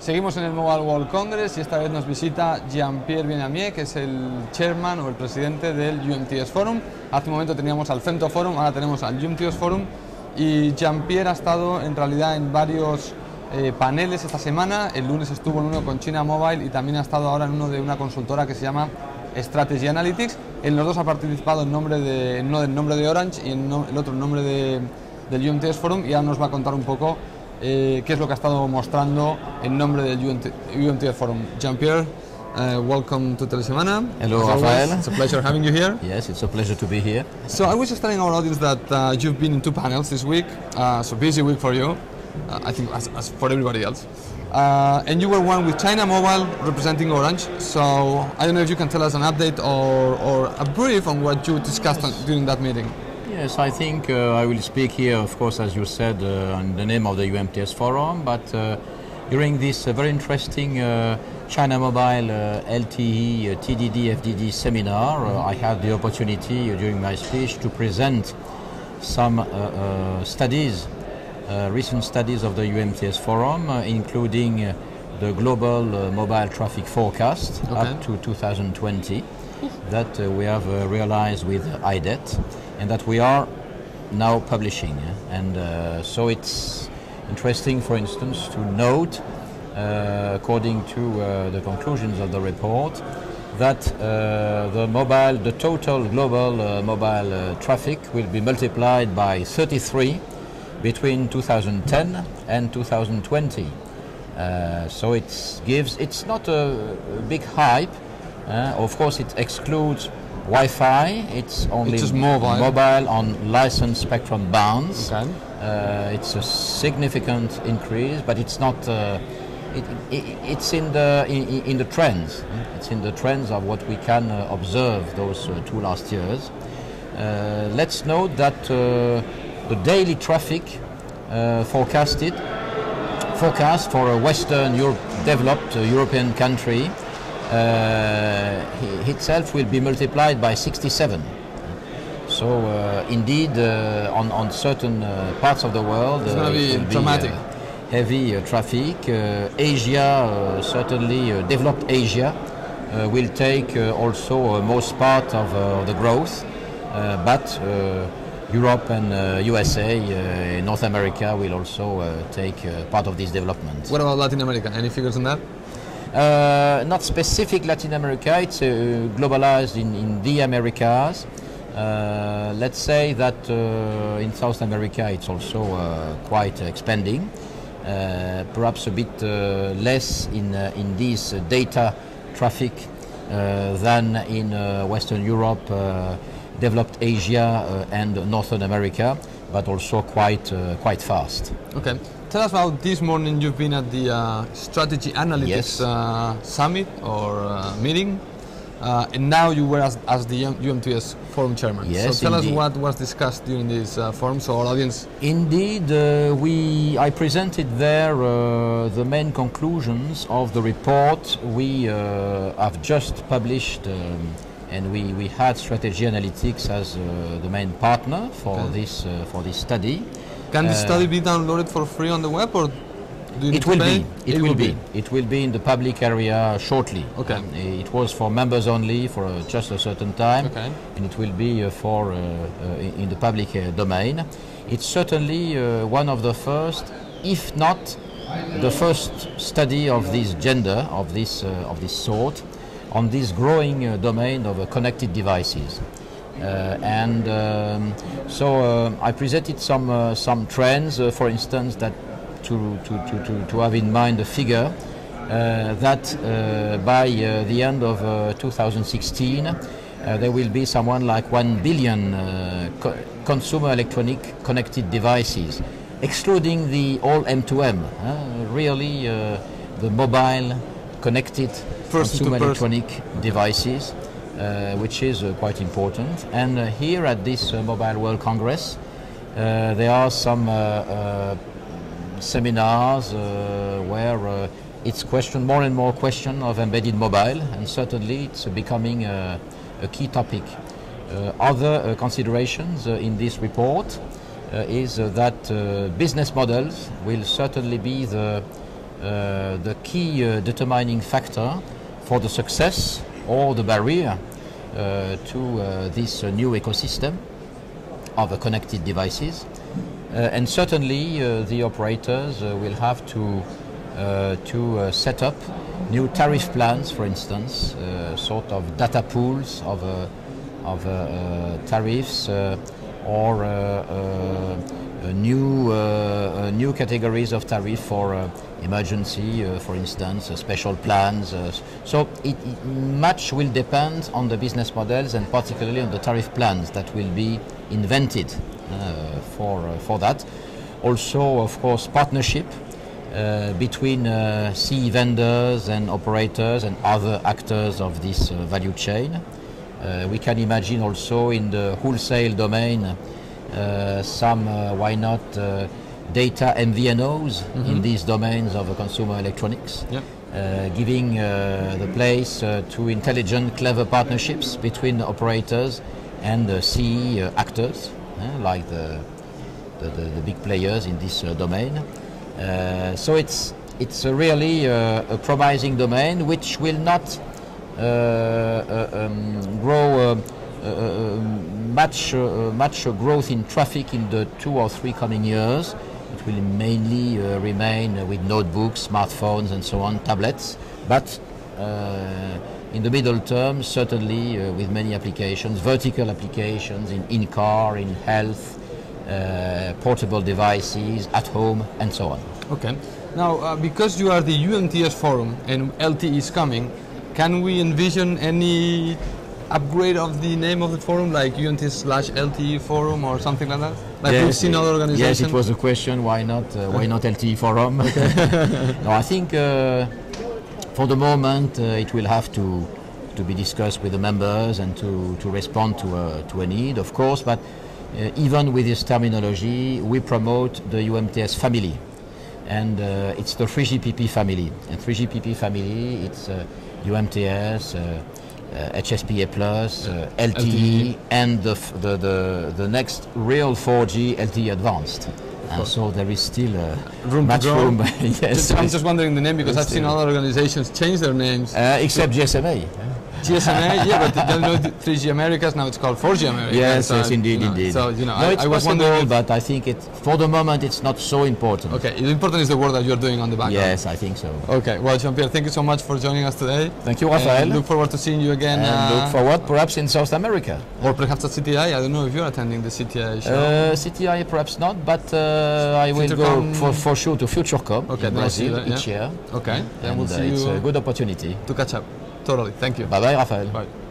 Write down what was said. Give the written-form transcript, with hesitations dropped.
Seguimos en el Mobile World Congress y esta vez nos visita Jean-Pierre Bienaimé, que es el chairman o el presidente del UMTS Forum. Hace un momento teníamos al Femto Forum, ahora tenemos al UMTS Forum, y Jean-Pierre ha estado en realidad en varios paneles esta semana. El lunes estuvo en uno con China Mobile y también ha estado ahora en uno de una consultora que se llama Strategy Analytics. En los dos ha participado en uno del nombre de Orange y en el otro en nombre del UMTS Forum, y ahora nos va a contar un poco qué es lo que ha estado mostrando en nombre del UMTS Forum. Jean-Pierre, welcome to Telesemana. Hello, Rafael. It's a pleasure having you here. Yes, it's a pleasure to be here. So I was just telling our audience that you've been in two panels this week, so busy week for you, I think as for everybody else. And you were one with China Mobile representing Orange, so I don't know if you can tell us an update or a brief on what you discussed during that meeting. Yes, I think I will speak here, of course, as you said, in the name of the UMTS Forum, but during this very interesting China Mobile LTE TDD FDD seminar, I had the opportunity during my speech to present some studies, recent studies of the UMTS Forum, including the global mobile traffic forecast up to 2020 that we have realized with IDET, and that we are now publishing. And so it's interesting, for instance, to note, according to the conclusions of the report, that the total global mobile traffic will be multiplied by 33 between 2010 and 2020. So it's not a big hype. Of course, it excludes Wi-Fi. It's only mobile on licensed spectrum bands. Okay. It's a significant increase, but it's not. It's in the trends. It's in the trends of what we can observe those 2 last years. Let's note that the daily traffic forecast for a Western developed European country itself will be multiplied by 67. So indeed, on certain parts of the world, it's going to be dramatic. Heavy traffic. Asia, certainly developed Asia, will take also most part of the growth, but Europe and USA, North America will also take part of this development. What about Latin America? Any figures on that? Not specific Latin America, it's globalized in the Americas. Let's say that in South America it's also quite expanding. Perhaps a bit less in this data traffic than in Western Europe, developed Asia and Northern America, but also quite fast. Okay. Tell us about this morning. You've been at the Strategy Analytics Summit or meeting, and now you were as the UMTS Forum Chairman. Yes, so tell indeed. us what was discussed during this forum, so our audience. Indeed, I presented there the main conclusions of the report we have just published, and we had Strategy Analytics as the main partner for this study. Can this study be downloaded for free on the web, or do you need to pay? It will be. It will be in the public area shortly. Okay. It was for members only for just a certain time, and it will be in the public domain. It's certainly one of the first, if not the first, study of this gender, of this sort, on this growing domain of connected devices. So I presented some trends, for instance, that to have in mind the figure that by the end of 2016 there will be someone like 1 billion consumer electronic connected devices, excluding the all M2M, really the mobile connected consumer electronic devices. Which is quite important. And here at this Mobile World Congress, there are some seminars where it's more and more question of embedded mobile, and certainly it's becoming a key topic. Other considerations in this report is that business models will certainly be the the key determining factor for the success or the barrier to this new ecosystem of connected devices. And certainly the operators will have to set up new tariff plans, for instance, sort of data pools of tariffs or new categories of tariff for emergency, for instance, special plans. So much will depend on the business models and particularly on the tariff plans that will be invented for that. Also, of course, partnership between CE vendors and operators and other actors of this value chain. We can imagine also in the wholesale domain some, why not, data MVNOs in these domains of consumer electronics, giving the place to intelligent, clever partnerships between operators and CE actors, like the big players in this domain. So it's really a promising domain which will not grow much growth in traffic in the 2 or 3 coming years. It will mainly remain with notebooks, smartphones and so on, tablets, but in the middle term certainly with many applications, vertical applications in car, in health, portable devices, at home and so on. Okay. Now, because you are the UMTS Forum and LTE is coming, can we envision any upgrade of the name of the forum, like UMTS/LTE Forum or something like that? Like yes, we've seen other organizations. Yes, it was a question. Why not LTE Forum? No, I think for the moment it will have to be discussed with the members and to respond to a need, of course. But even with this terminology, we promote the UMTS family, and it's the 3GPP family. And 3GPP family, it's UMTS, HSPA+, LTE, and the next real 4G LTE advanced. And so there is still much room. Yes. I'm just wondering the name because I've seen other organizations change their names. Except GSMA. GSMA, yeah, but you know, 3G Americas, now it's called 4G Americas. Yes, so, yes, indeed, you know, indeed. So, you know, no, it's I was possible, wondering, but I think for the moment it's not so important. Okay, the important is the work that you're doing on the background. Yes, I think so. Okay, well, Jean-Pierre, thank you so much for joining us today. Thank you, Rafael. And look forward to seeing you again. And look forward, perhaps in South America. Or perhaps at CTI. I don't know if you're attending the CTI show. CTI perhaps not, but I will go for sure to FutureCom in Brazil each year. Okay, and we'll see it's you a good opportunity to catch up. Totally, thank you. Bye-bye, Rafael. Bye.